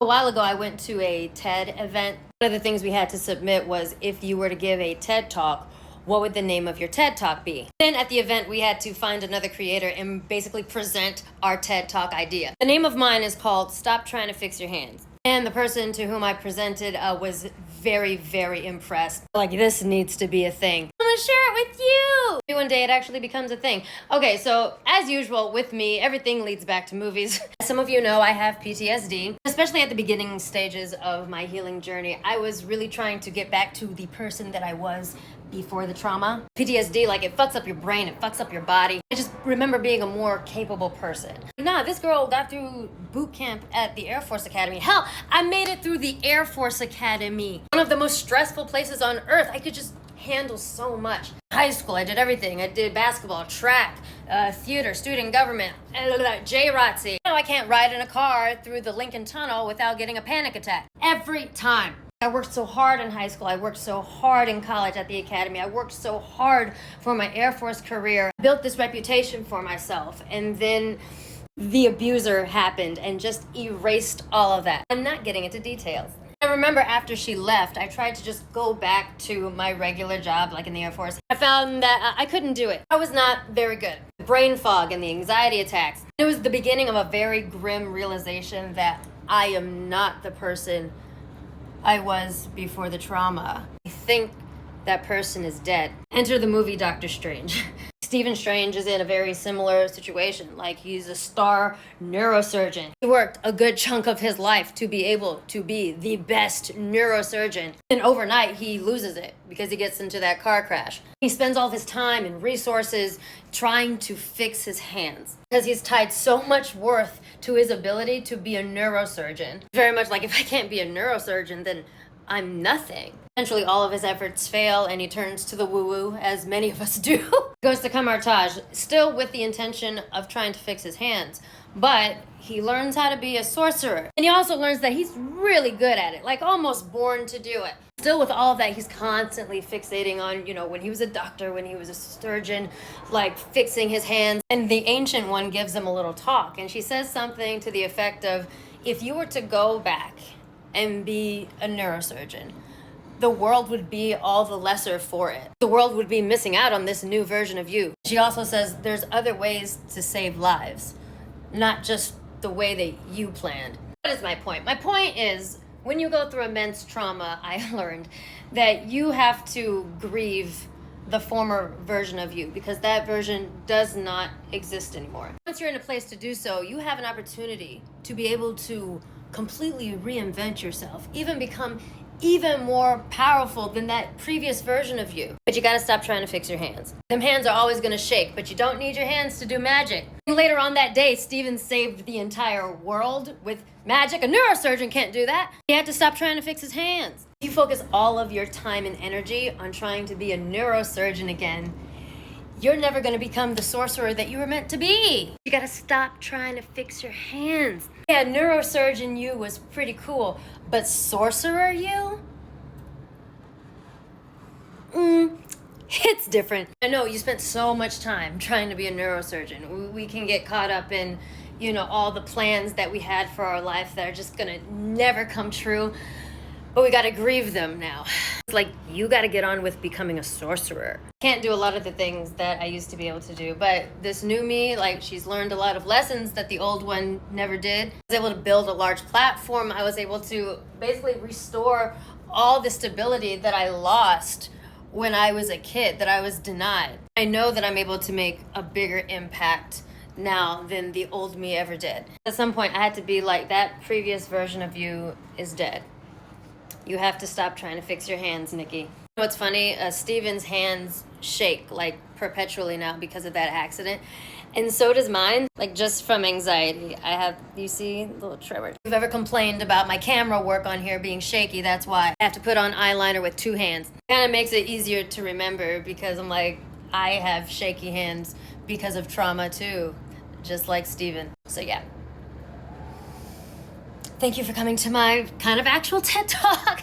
A while ago, I went to a TED event. One of the things we had to submit was if you were to give a TED Talk, what would the name of your TED Talk be? Then at the event, we had to find another creator and basically present our TED Talk idea. The name of mine is called Stop Trying to Fix Your Hands. And the person to whom I presented was very, very impressed. Like, this needs to be a thing. I'm gonna share it with you. Maybe one day it actually becomes a thing. Okay, so as usual with me, everything leads back to movies. As some of you know, I have PTSD. Especially at the beginning stages of my healing journey, I was really trying to get back to the person that I was before the trauma. PTSD, like, it fucks up your brain, it fucks up your body. I just remember being a more capable person. Nah, this girl got through boot camp at the Air Force Academy. Hell, I made it through the Air Force Academy. One of the most stressful places on earth. I could just handle so much. High school, I did everything. I did basketball, track, theater, student government, J-ROTC. Now I can't ride in a car through the Lincoln Tunnel without getting a panic attack. Every time. I worked so hard in high school. I worked so hard in college at the academy. I worked so hard for my Air Force career. I built this reputation for myself. And then the abuser happened and just erased all of that. I'm not getting into details. I remember after she left, I tried to just go back to my regular job, like in the Air Force. I found that I couldn't do it. I was not very good. The brain fog and the anxiety attacks. It was the beginning of a very grim realization that I am not the person I was before the trauma. I think that person is dead. Enter the movie Doctor Strange. Stephen Strange is in a very similar situation. Like, he's a star neurosurgeon. He worked a good chunk of his life to be able to be the best neurosurgeon. And overnight, he loses it because he gets into that car crash. He spends all of his time and resources trying to fix his hands because he's tied so much worth to his ability to be a neurosurgeon. Very much like, if I can't be a neurosurgeon, then I'm nothing. Eventually, all of his efforts fail, and he turns to the woo-woo, as many of us do. Goes to Camartage, still with the intention of trying to fix his hands. But he learns how to be a sorcerer. And he also learns that he's really good at it, like almost born to do it. Still with all of that, he's constantly fixating on, when he was a doctor, when he was a surgeon, like fixing his hands. And the Ancient One gives him a little talk, and she says something to the effect of, if you were to go back and be a neurosurgeon, the world would be all the lesser for it. The world would be missing out on this new version of you. She also says there's other ways to save lives, not just the way that you planned. What is my point? My point is, when you go through immense trauma, I learned that you have to grieve the former version of you, because that version does not exist anymore. Once you're in a place to do so, you have an opportunity to be able to completely reinvent yourself, even become even more powerful than that previous version of you. But you gotta stop trying to fix your hands. Them hands are always gonna shake, but you don't need your hands to do magic. Later on that day, Steven saved the entire world with magic. A neurosurgeon can't do that. He had to stop trying to fix his hands. You focus all of your time and energy on trying to be a neurosurgeon again, you're never gonna become the sorcerer that you were meant to be. You gotta stop trying to fix your hands. Yeah, neurosurgeon you was pretty cool, but sorcerer you? It's different. I know you spent so much time trying to be a neurosurgeon. We can get caught up in, all the plans that we had for our life that are just gonna never come true. But we gotta grieve them now. It's like, you gotta get on with becoming a sorcerer. Can't do a lot of the things that I used to be able to do, but this new me, like, she's learned a lot of lessons that the old one never did. I was able to build a large platform. I was able to basically restore all the stability that I lost when I was a kid, that I was denied. I know that I'm able to make a bigger impact now than the old me ever did. At some point, I had to be like, that previous version of you is dead. You have to stop trying to fix your hands, Nicki. What's funny, Steven's hands shake like perpetually now because of that accident. And so does mine, like just from anxiety. You see, little tremor. If you've ever complained about my camera work on here being shaky, that's why. I have to put on eyeliner with two hands. Kind of makes it easier to remember because I'm like, I have shaky hands because of trauma too, just like Steven. So yeah. Thank you for coming to my kind of actual TED Talk.